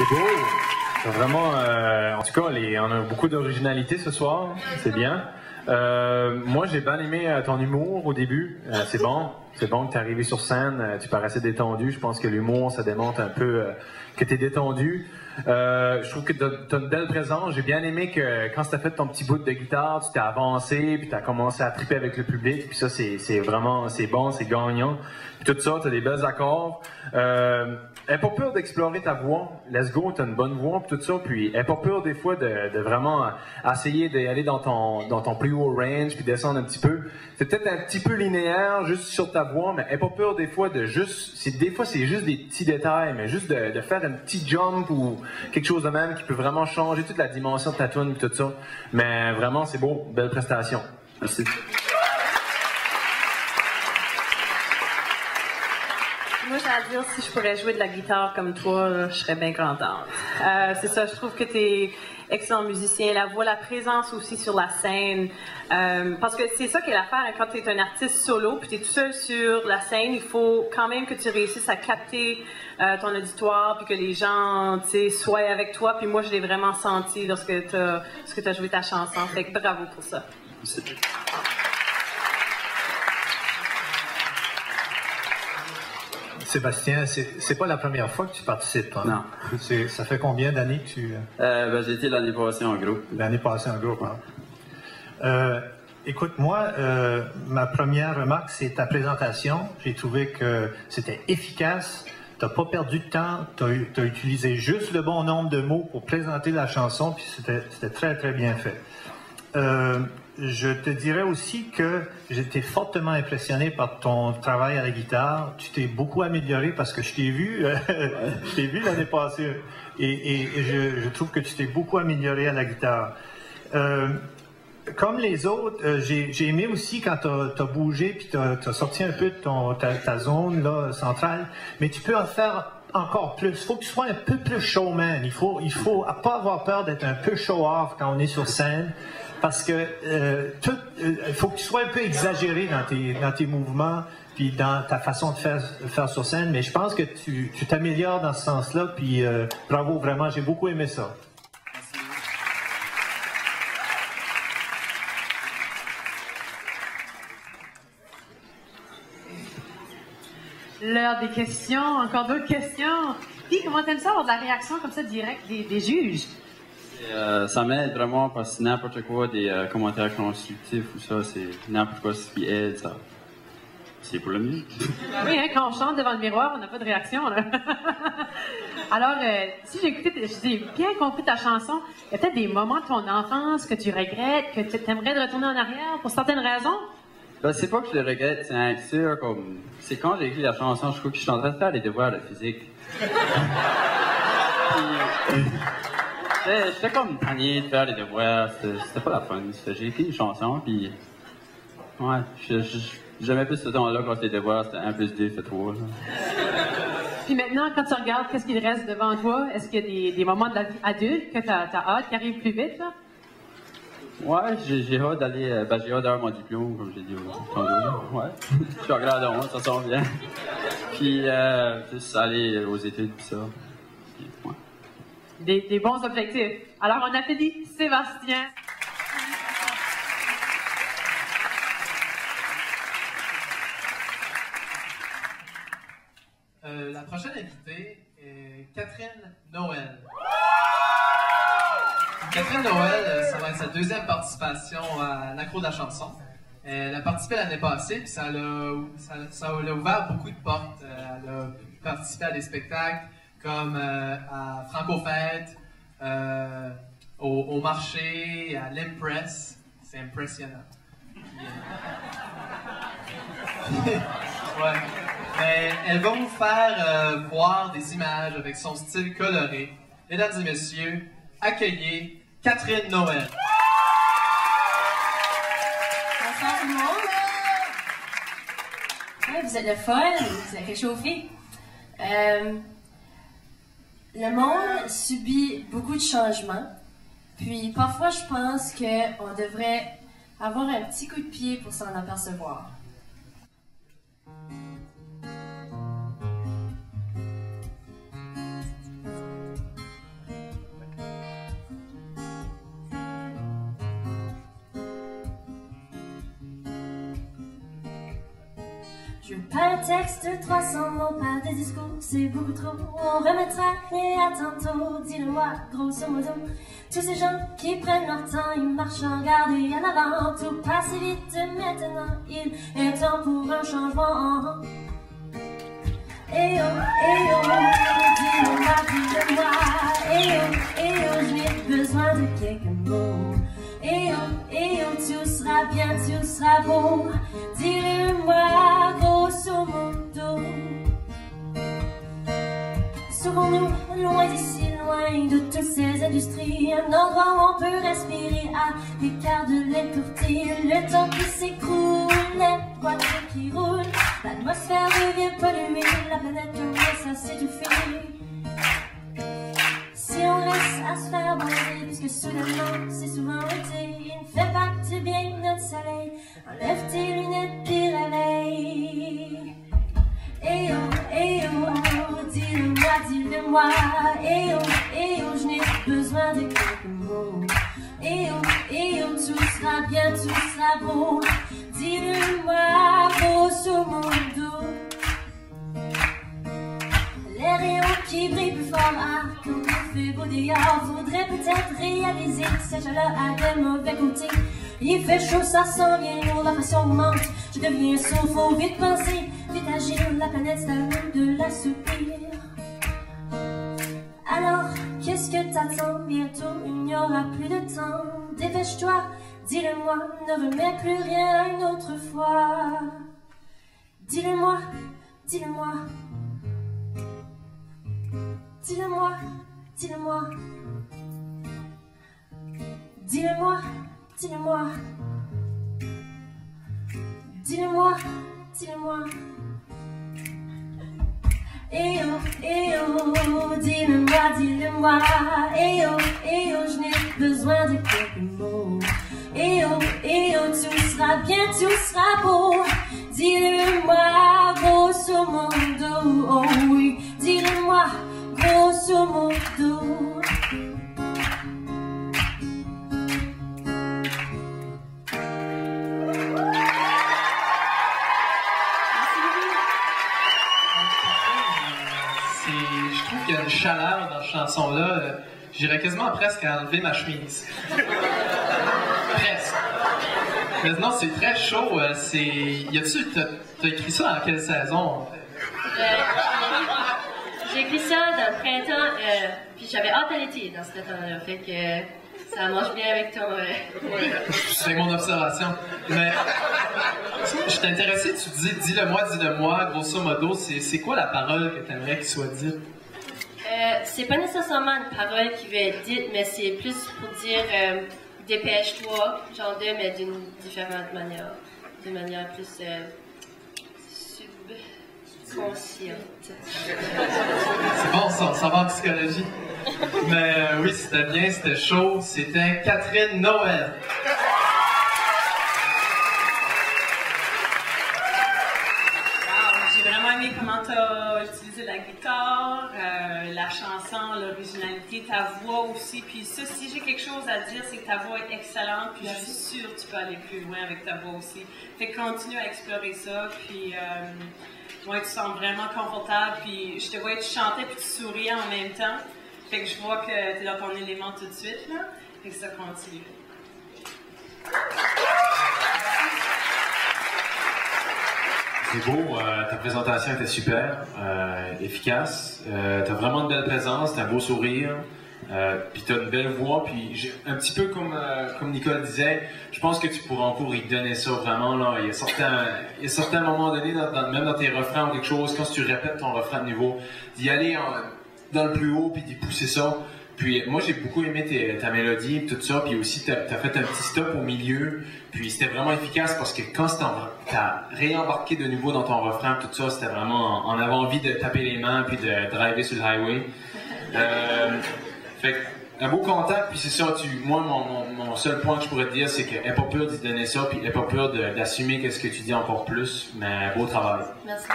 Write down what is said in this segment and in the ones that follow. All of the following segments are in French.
C'est beau. C'est vraiment, en tout cas, on a beaucoup d'originalité ce soir. C'est bien. Moi, j'ai bien aimé ton humour au début. C'est bon. C'est bon que tu es arrivé sur scène. Tu paraissais détendu. Je pense que l'humour, ça démontre un peu que tu es détendu. Je trouve que tu as une belle présence. J'ai bien aimé que quand tu as fait ton petit bout de guitare, tu t'es avancé, puis tu as commencé à triper avec le public. Puis ça, c'est vraiment, c'est bon, c'est gagnant. Puis tout ça, tu as des belles accords. Elle n'est pas peur d'explorer ta voix. Let's go, tu as une bonne voix, puis tout ça. Puis elle n'est pas peur des fois de vraiment essayer d'aller dans ton plus haut range, puis descendre un petit peu. C'est peut-être un petit peu linéaire, juste sur ta voix, mais elle n'est pas peur des fois de juste... Des fois, c'est juste des petits détails, mais juste de faire un petit jump ou quelque chose de même qui peut vraiment changer toute la dimension de ta tune, puis tout ça. Mais vraiment, c'est beau. Belle prestation. Merci. Moi, j'ai à dire, si je pourrais jouer de la guitare comme toi, là, je serais bien contente. C'est ça, je trouve que tu es excellent musicien. La voix, la présence aussi sur la scène. Parce que c'est ça qui est l'affaire, hein, quand tu es un artiste solo, puis tu es tout seul sur la scène, il faut quand même que tu réussisses à capter ton auditoire, puis que les gens soient avec toi. Puis moi, je l'ai vraiment senti lorsque tu as joué ta chanson. Fait que bravo pour ça. Merci. Sébastien, c'est pas la première fois que tu participes, hein? Non. Ça fait combien d'années que tu... J'ai été l'année passée en groupe. L'année passée en groupe, hein? Écoute, moi, ma première remarque, c'est ta présentation. J'ai trouvé que c'était efficace. Tu n'as pas perdu de temps. Tu as utilisé juste le bon nombre de mots pour présenter la chanson, puis c'était très, très bien fait. Je te dirais aussi que j'étais fortement impressionné par ton travail à la guitare. Tu t'es beaucoup amélioré parce que je t'ai vu, je t'ai vu l'année passée et je trouve que tu t'es beaucoup amélioré à la guitare. Comme les autres, j'ai aimé aussi quand tu as bougé puis tu as sorti un peu de ta zone là, centrale, mais tu peux en faire encore plus. Il faut que tu sois un peu plus showman. Il faut pas avoir peur d'être un peu show-off quand on est sur scène. Parce que il faut que tu sois un peu exagéré dans tes mouvements puis dans ta façon de faire sur scène. Mais je pense que tu t'améliores dans ce sens-là. Puis bravo, vraiment, j'ai beaucoup aimé ça. L'heure des questions, encore d'autres questions. Puis comment t'aimes ça avoir de la réaction comme ça directe des juges? Ça m'aide vraiment parce que n'importe quoi, des commentaires constructifs ou ça, c'est n'importe quoi ce qui aide, ça. C'est pour le mieux. Oui, hein, quand on chante devant le miroir, on n'a pas de réaction, là. Alors, si j'ai bien compris ta chanson, il y a peut-être des moments de ton enfance que tu regrettes, que tu aimerais de retourner en arrière pour certaines raisons? Ben, c'est pas que je le regrette, c'est quand j'ai écrit la chanson, je crois que je suis en train de faire les devoirs de physique. J'étais comme tanné de faire les devoirs, c'était pas la fun. J'ai écrit une chanson, puis ouais, j'aimais plus ce temps-là quand les devoirs, c'était 1 + 2 fait 3. Puis maintenant, quand tu regardes qu'est-ce qu'il reste devant toi, est-ce qu'il y a des moments de la vie adulte que t'as hâte qui arrivent plus vite, là? Ouais, j'ai hâte d'aller, j'ai hâte d'avoir mon diplôme, comme j'ai dit tantôt. Ouais, je suis en grade 11, ça sent bien. Puis, juste aller aux études, puis ça. Puis, ouais. Des bons objectifs. Alors, on applaudit Sébastien. La prochaine invitée est Catherine Noël. Catherine Noël, ça va être sa deuxième participation à l'Accro de la chanson. Elle a participé l'année passée, puis ça l'a ouvert beaucoup de portes. Elle a pu participer à des spectacles comme à Franco-Fête, au marché, à l'Impress. C'est impressionnant. Ouais. Mais elle va vous faire voir des images avec son style coloré. Mesdames et messieurs, accueillez Catherine Noël. Bonsoir tout le monde. Ouais, vous êtes le fun, vous êtes réchauffé. Le monde subit beaucoup de changements. Puis parfois, je pense qu'on devrait avoir un petit coup de pied pour s'en apercevoir. Je veux pas un texte de 300 mots, pas de discours, c'est beaucoup trop. On remettra et à tantôt, dis-le-moi, grosso modo. Tous ces gens qui prennent leur temps, ils marchent en garde et en avant. Tout passe vite maintenant, il est temps pour un changement. Eh oh, dis-le-moi, dis-le-moi. Eh oh, je n'ai besoin de quelques mots. Eh oh, tout sera bien, tout sera beau. Dis-le-moi, grosso modo. Serons-nous loin d'ici, loin de toutes ces industries, un endroit où on peut respirer à l'écart de l'impureté, le temps qui s'écroule, les voitures qui roulent, l'atmosphère devient polluée, la planète commence à s'étouffer. Si on reste à se faire bander, puisque soudainement c'est souvent été, il ne fait pas que bien notre soleil, enlève tes lunettes et réveille. Eh oh, dis-le-moi, dis-le-moi. Eh oh, je n'ai besoin de quelques mots. Eh oh, tout sera bien, tout sera beau. Dis-le-moi, grosso modo. Les rayons qui brillent plus fort, ah, quand il fait beau dehors, faudrait peut-être réaliser que cette chaleur a des mauvais côtés. Il fait chaud, ça sent bien lourd, la pression monte, je deviens sourd, faut vite penser, vite agir, la planète c'est à nous de l'assoupir. Alors, qu'est-ce que t'attends? Bientôt il n'y aura plus de temps, dépêche-toi, dis-le-moi, ne remets plus rien une autre fois. Dis-le-moi, dis-le-moi. Dis-le-moi, dis-le-moi. Dis-le-moi, dis-le-moi. Dis-le-moi, dis-le-moi. Eh oh, dis-le-moi, dis-le-moi. Eh oh, je n'ai besoin de quelques mots. Eh oh, tout sera bien, tout sera beau. Dis-le-moi, grosso modo. Oh oui, dis-le-moi, grosso modo. Je trouve qu'il y a une chaleur dans cette chanson-là. J'irais quasiment presque à enlever ma chemise. Presque. Mais non, c'est très chaud. T'as écrit ça dans quelle saison? J'ai écrit ça dans le printemps, puis j'avais hâte à l'été dans ce temps-là. Fait que ça marche bien avec ton... C'est mon observation. Mais je suis intéressé, tu dis dis-le-moi, grosso modo, c'est quoi la parole que tu aimerais qu'il soit dite? C'est pas nécessairement une parole qui va être dite, mais c'est plus pour dire dépêche-toi, genre mais d'une différente manière. D'une manière plus subconsciente. C'est bon, ça va en psychologie. Mais oui, c'était bien, c'était chaud. C'était Catherine Noël. J'ai vraiment aimé comment tu as utilisé la guitare, la chanson, l'originalité, ta voix aussi. Puis ça, si j'ai quelque chose à dire, c'est que ta voix est excellente. Puis je suis sûre que tu peux aller plus loin avec ta voix aussi. Fait que continue à explorer ça. Puis ouais, tu sens vraiment confortable. Puis je te vois, tu chantais puis tu souriais en même temps. Fait que je vois que tu es dans ton élément tout de suite, là. Fait que ça continue. C'est beau, ta présentation était super, efficace. T'as vraiment une belle présence, t'as un beau sourire, puis t'as une belle voix. Puis un petit peu comme Nicole disait, je pense que tu pourras encore y donner ça vraiment. Là. Il y a certains moments donnés, même dans tes refrains ou quelque chose, quand tu répètes ton refrain de niveau, d'y aller dans le plus haut puis d'y pousser ça. Puis moi, j'ai beaucoup aimé ta mélodie et tout ça. Puis aussi, t'as fait un petit stop au milieu. Puis c'était vraiment efficace parce que quand t'as réembarqué de nouveau dans ton refrain, tout ça, c'était vraiment... On avait envie de taper les mains puis de driver sur le highway. Fait un beau contact. Puis c'est ça, moi, mon seul point que je pourrais te dire, c'est qu'elle n'est pas peur d'y donner ça. Puis elle n'est pas peur d'assumer qu'est-ce que tu dis encore plus. Mais beau travail. Merci.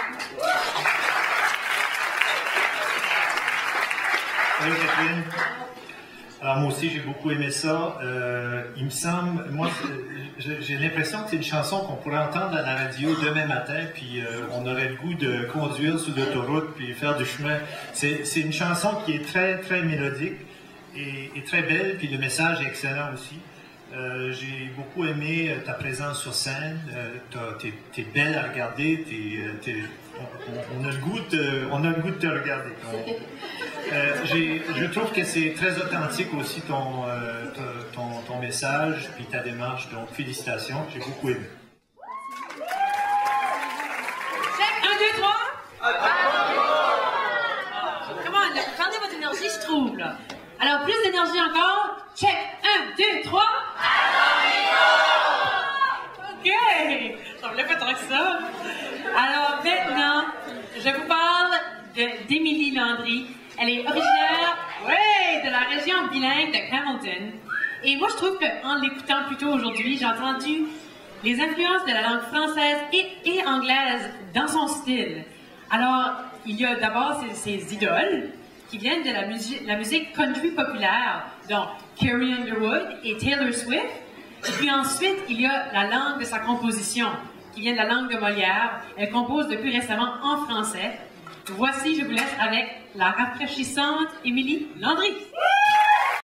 Salut Catherine. Alors moi aussi, j'ai beaucoup aimé ça. Il me semble, moi, j'ai l'impression que c'est une chanson qu'on pourrait entendre à la radio demain matin, puis on aurait le goût de conduire sur l'autoroute, puis faire du chemin. C'est une chanson qui est très, très mélodique et très belle, puis le message est excellent aussi. J'ai beaucoup aimé ta présence sur scène. T'es belle à regarder. On a le goût de te regarder. Je trouve que c'est très authentique aussi ton message puis ta démarche. Donc félicitations. J'ai beaucoup aimé. Check, 1, 2, 3. Comment perdez votre énergie, je trouve là. Alors plus d'énergie encore. Check, 1, 2, 3. Ok, j'en voulais pas trop que ça. Alors maintenant, je vous parle d'Émilie Landry. Elle est originaire, de la région bilingue de Hamilton. Et moi, je trouve qu'en l'écoutant plus tôt aujourd'hui, j'ai entendu les influences de la langue française et anglaise dans son style. Alors, il y a d'abord ses idoles qui viennent de la musique country populaire, dont Carrie Underwood et Taylor Swift. Et puis ensuite, il y a la langue de sa composition, qui vient de la langue de Molière. Elle compose depuis récemment en français. Voici, je vous laisse avec la rafraîchissante Émilie Landry.